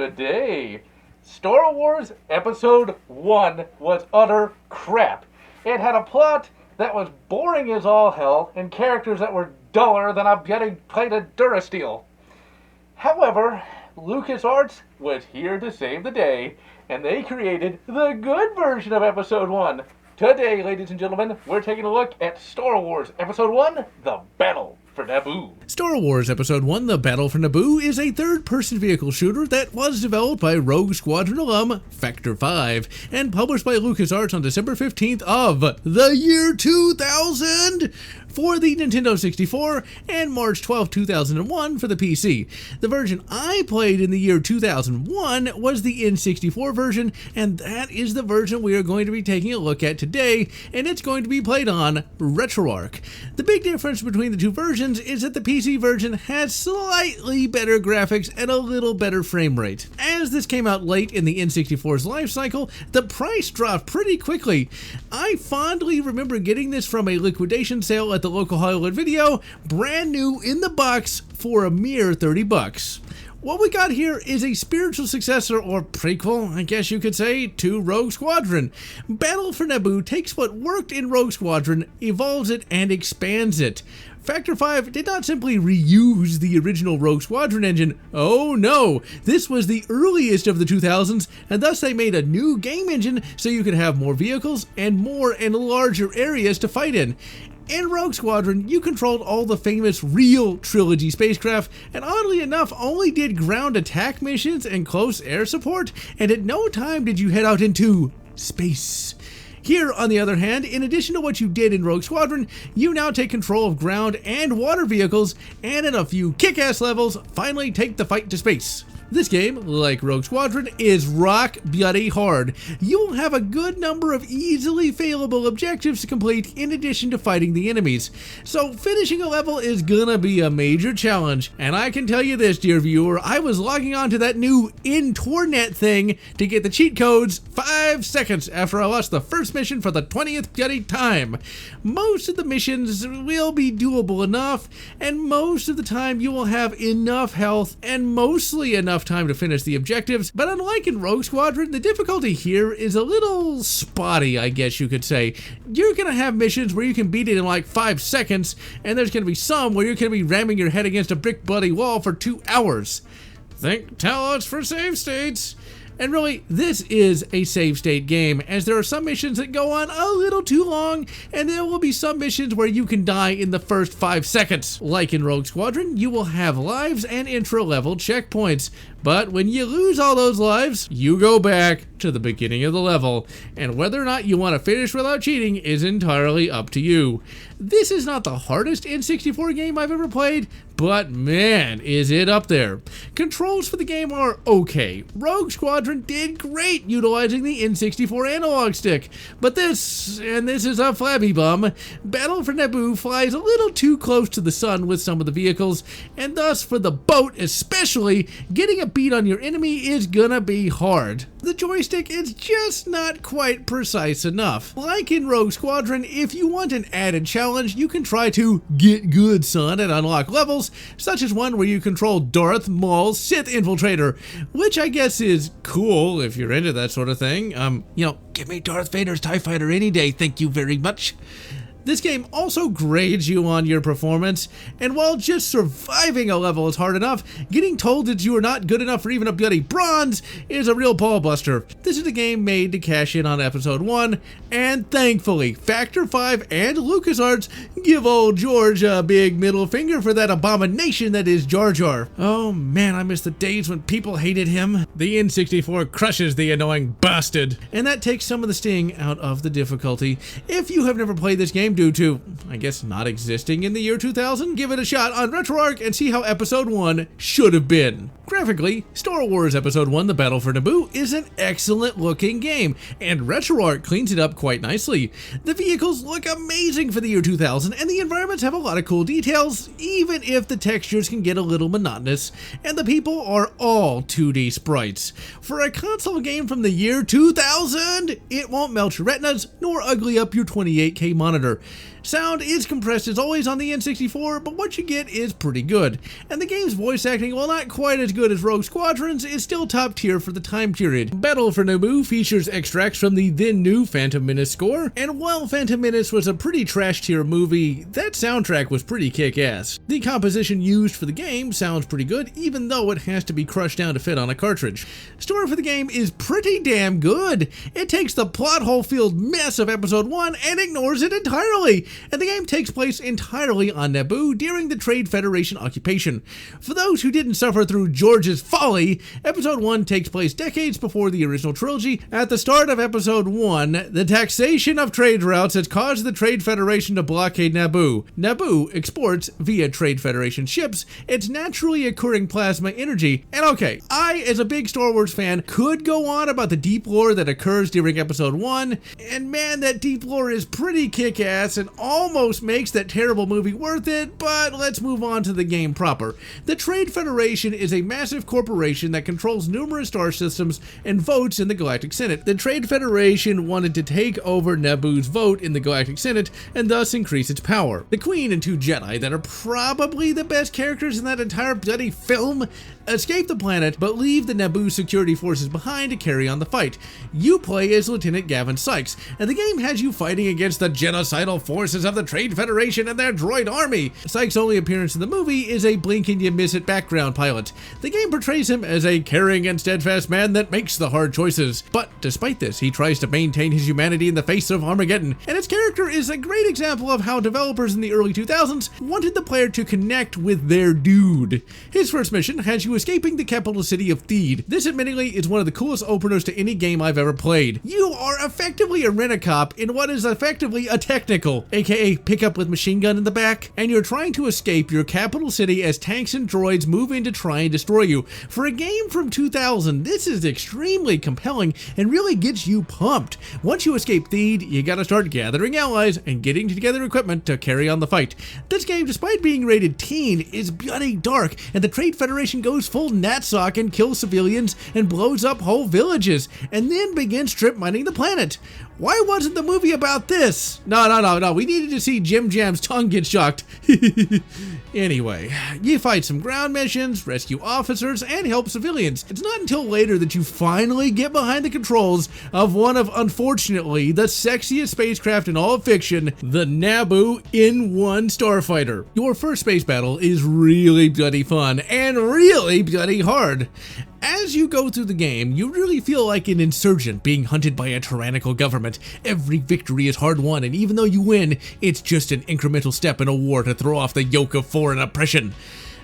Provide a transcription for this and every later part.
today. Star Wars Episode 1 was utter crap. It had a plot that was boring as all hell and characters that were duller than a getting plated Durasteel. However, LucasArts was here to save the day, and they created the good version of Episode 1. Today, ladies and gentlemen, we're taking a look at Star Wars Episode 1, The Battle for Naboo. Star Wars Episode 1, The Battle for Naboo is a third-person vehicle shooter that was developed by Rogue Squadron alum Factor 5 and published by LucasArts on December 15th of the year 2000 for the Nintendo 64 and March 12, 2001 for the PC. The version I played in the year 2001 was the N64 version, and that is the version we are going to be taking a look at today, and it's going to be played on RetroArch. The big difference between the two versions is that the PC version has slightly better graphics and a little better frame rate. As this came out late in the N64's life cycle, the price dropped pretty quickly. I fondly remember getting this from a liquidation sale at the local Hollywood Video, brand new in the box for a mere $30. What we got here is a spiritual successor, or prequel, I guess you could say, to Rogue Squadron. Battle for Naboo takes what worked in Rogue Squadron, evolves it, and expands it. Factor 5 did not simply reuse the original Rogue Squadron engine. Oh no, this was the earliest of the 2000s, and thus they made a new game engine so you could have more vehicles and more and larger areas to fight in. In Rogue Squadron, you controlled all the famous real trilogy spacecraft, and oddly enough only did ground attack missions and close air support, and at no time did you head out into space. Here, on the other hand, in addition to what you did in Rogue Squadron, you now take control of ground and water vehicles, and in a few kick-ass levels, finally take the fight to space. This game, like Rogue Squadron, is rock bloody hard. You'll have a good number of easily failable objectives to complete in addition to fighting the enemies. So finishing a level is gonna be a major challenge. And I can tell you this, dear viewer, I was logging on to that new Internet thing to get the cheat codes 5 seconds after I lost the first mission for the 20th bloody time. Most of the missions will be doable enough, and most of the time you will have enough health and mostly enough time to finish the objectives, but unlike in Rogue Squadron, the difficulty here is a little spotty, I guess you could say. You're gonna have missions where you can beat it in like 5 seconds, and there's gonna be some where you're gonna be ramming your head against a brick bloody wall for 2 hours. Think Talos for save states. And really, this is a save state game, as there are some missions that go on a little too long, and there will be some missions where you can die in the first 5 seconds. Like in Rogue Squadron, you will have lives and intro-level checkpoints, but when you lose all those lives, you go back to the beginning of the level, and whether or not you want to finish without cheating is entirely up to you. This is not the hardest N64 game I've ever played, but man, is it up there. Controls for the game are okay. Rogue Squadron did great utilizing the N64 analog stick, but this is a flabby bum, Battle for Naboo flies a little too close to the sun with some of the vehicles, and thus for the boat especially, getting a beat on your enemy is gonna be hard. The joystick is just not quite precise enough. Like in Rogue Squadron, if you want an added challenge, you can try to get good, son, and unlock levels, such as one where you control Darth Maul's Sith Infiltrator, which I guess is cool if you're into that sort of thing. Give me Darth Vader's TIE Fighter any day, thank you very much. This game also grades you on your performance, and while just surviving a level is hard enough, getting told that you are not good enough for even a bloody bronze is a real ballbuster. This is a game made to cash in on Episode 1, and thankfully, Factor 5 and LucasArts give old George a big middle finger for that abomination that is Jar Jar. Oh man, I miss the days when people hated him. The N64 crushes the annoying bastard, and that takes some of the sting out of the difficulty. If you have never played this game due to, I guess, not existing in the year 2000, give it a shot on RetroArch and see how Episode 1 should have been. Graphically, Star Wars Episode 1 The Battle for Naboo is an excellent looking game, and RetroArch cleans it up quite nicely. The vehicles look amazing for the year 2000, and the environments have a lot of cool details, even if the textures can get a little monotonous, and the people are all 2D sprites. For a console game from the year 2000, it won't melt your retinas, nor ugly up your 28K monitor. Sound is compressed as always on the N64, but what you get is pretty good. And the game's voice acting, while not quite as good as Rogue Squadron's, is still top tier for the time period. Battle for Naboo features extracts from the then new Phantom Menace score, and while Phantom Menace was a pretty trash tier movie, that soundtrack was pretty kick-ass. The composition used for the game sounds pretty good, even though it has to be crushed down to fit on a cartridge. Story for the game is pretty damn good. It takes the plot hole-filled mess of Episode 1 and ignores it entirely, and the game takes place entirely on Naboo during the Trade Federation occupation. For those who didn't suffer through George's folly, Episode 1 takes place decades before the original trilogy. At the start of Episode 1, the taxation of trade routes has caused the Trade Federation to blockade Naboo. Naboo exports, via Trade Federation ships, its naturally occurring plasma energy. And okay, I, as a big Star Wars fan, could go on about the deep lore that occurs during Episode 1, and man, that deep lore is pretty kick-ass and almost makes that terrible movie worth it, but let's move on to the game proper. The Trade Federation is a massive corporation that controls numerous star systems and votes in the Galactic Senate. The Trade Federation wanted to take over Naboo's vote in the Galactic Senate and thus increase its power. The Queen and two Jedi that are probably the best characters in that entire bloody film escape the planet, but leave the Naboo security forces behind to carry on the fight. You play as Lieutenant Gavin Sykes, and the game has you fighting against the genocidal forces of the Trade Federation and their droid army. Sykes' only appearance in the movie is a blink-and-you-miss-it background pilot. The game portrays him as a caring and steadfast man that makes the hard choices. But despite this, he tries to maintain his humanity in the face of Armageddon, and his character is a great example of how developers in the early 2000s wanted the player to connect with their dude. His first mission has you escaping the capital city of Theed. This admittedly is one of the coolest openers to any game I've ever played. You are effectively a rent-a-cop in what is effectively a technical, aka pickup with machine gun in the back, and you're trying to escape your capital city as tanks and droids move in to try and destroy you. For a game from 2000, this is extremely compelling and really gets you pumped. Once you escape Theed, you gotta start gathering allies and getting together equipment to carry on the fight. This game, despite being rated teen, is bloody dark, and the Trade Federation goes full natsock and kills civilians and blows up whole villages, and then begins strip mining the planet. Why wasn't the movie about this? No, we needed to see Jim Jam's tongue get shocked. Anyway, you fight some ground missions, rescue officers, and help civilians. It's not until later that you finally get behind the controls of one of, unfortunately, the sexiest spacecraft in all of fiction, the Naboo N1 Starfighter. Your first space battle is really bloody fun and really bloody hard. As you go through the game, you really feel like an insurgent being hunted by a tyrannical government. Every victory is hard won, and even though you win, it's just an incremental step in a war to throw off the yoke of foreign oppression.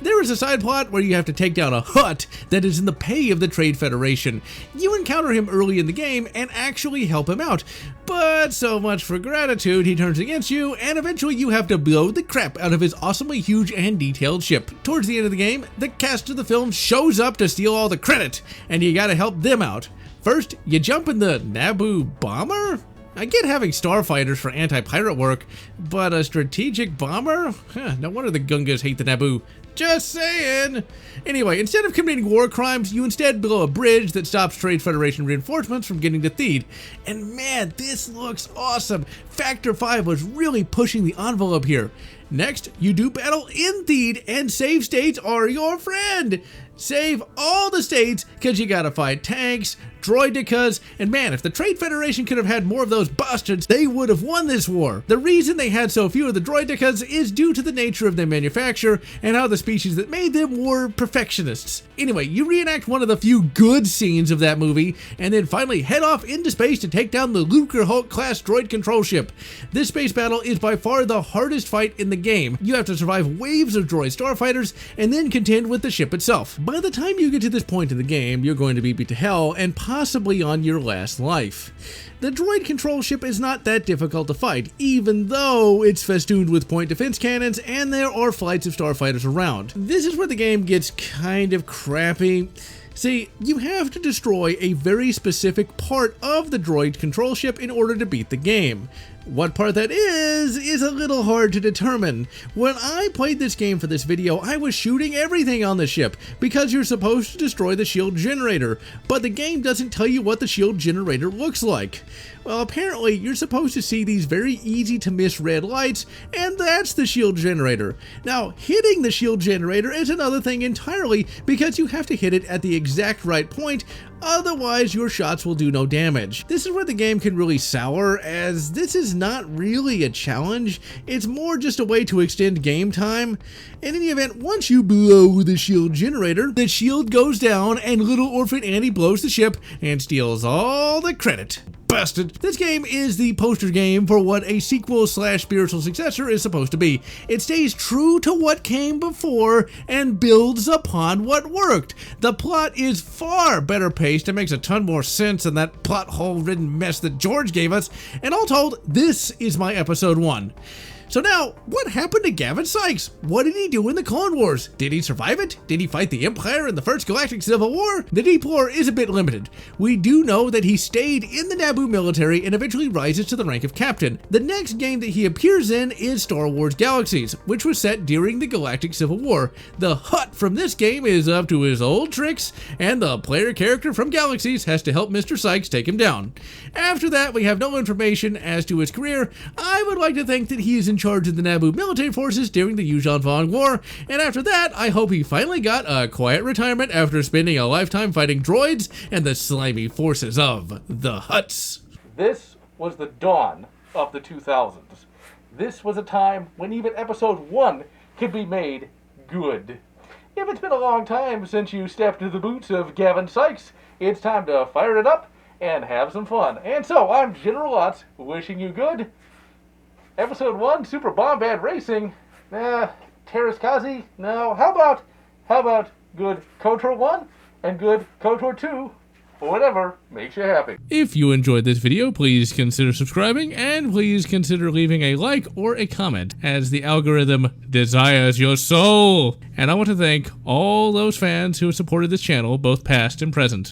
There is a side plot where you have to take down a Hutt that is in the pay of the Trade Federation. You encounter him early in the game and actually help him out, but so much for gratitude, he turns against you, and eventually you have to blow the crap out of his awesomely huge and detailed ship. Towards the end of the game, the cast of the film shows up to steal all the credit, and you gotta help them out. First, you jump in the Naboo bomber? I get having starfighters for anti-pirate work, but a strategic bomber? No wonder the Gungas hate the Naboo. Just saying. Anyway, instead of committing war crimes, you instead blow a bridge that stops Trade Federation reinforcements from getting to Theed. And man, this looks awesome. Factor 5 was really pushing the envelope here. Next, you do battle in Theed, and save states are your friend. Save all the states, cause you gotta fight tanks, droidicas, and man, if the Trade Federation could have had more of those bastards, they would have won this war. The reason they had so few of the droidicas is due to the nature of their manufacture and how the species that made them were perfectionists. Anyway, you reenact one of the few good scenes of that movie, and then finally head off into space to take down the Lucrehulk class droid control ship. This space battle is by far the hardest fight in the game. You have to survive waves of droid starfighters and then contend with the ship itself. By the time you get to this point in the game, you're going to be beat to hell and possibly on your last life. The droid control ship is not that difficult to fight, even though it's festooned with point defense cannons and there are flights of starfighters around. This is where the game gets kind of crappy. See, you have to destroy a very specific part of the droid control ship in order to beat the game. What part that is a little hard to determine. When I played this game for this video, I was shooting everything on the ship because you're supposed to destroy the shield generator, but the game doesn't tell you what the shield generator looks like. Well, apparently you're supposed to see these very easy to miss red lights, and that's the shield generator. Now, hitting the shield generator is another thing entirely because you have to hit it at the exact right point, otherwise your shots will do no damage. This is where the game can really sour, as this is not really a challenge, it's more just a way to extend game time. In any event, once you blow the shield generator, the shield goes down and little orphan Annie blows the ship and steals all the credit. Busted. This game is the poster game for what a sequel / spiritual successor is supposed to be. It stays true to what came before and builds upon what worked. The plot is far better paced and makes a ton more sense than that plot hole ridden mess that George gave us, and all told, this is my episode 1. So now, what happened to Gavin Sykes? What did he do in the Clone Wars? Did he survive it? Did he fight the Empire in the First Galactic Civil War? The deep lore is a bit limited. We do know that he stayed in the Naboo military and eventually rises to the rank of captain. The next game that he appears in is Star Wars Galaxies, which was set during the Galactic Civil War. The Hutt from this game is up to his old tricks, and the player character from Galaxies has to help Mr. Sykes take him down. After that, we have no information as to his career. I would like to think that he is in charge of the Naboo military forces during the Yuuzhan Vong War, and after that, I hope he finally got a quiet retirement after spending a lifetime fighting droids and the slimy forces of the Hutts. This was the dawn of the 2000s. This was a time when even episode 1 could be made good. If it's been a long time since you stepped into the boots of Gavin Sykes, it's time to fire it up and have some fun. And so, I'm General Lotz, wishing you good. Episode 1, Super Bombad Racing. Terrace Kazi? No. How about good KOTOR 1 and good KOTOR 2? Or whatever makes you happy. If you enjoyed this video, please consider subscribing, and please consider leaving a like or a comment, as the algorithm desires your soul. And I want to thank all those fans who have supported this channel, both past and present.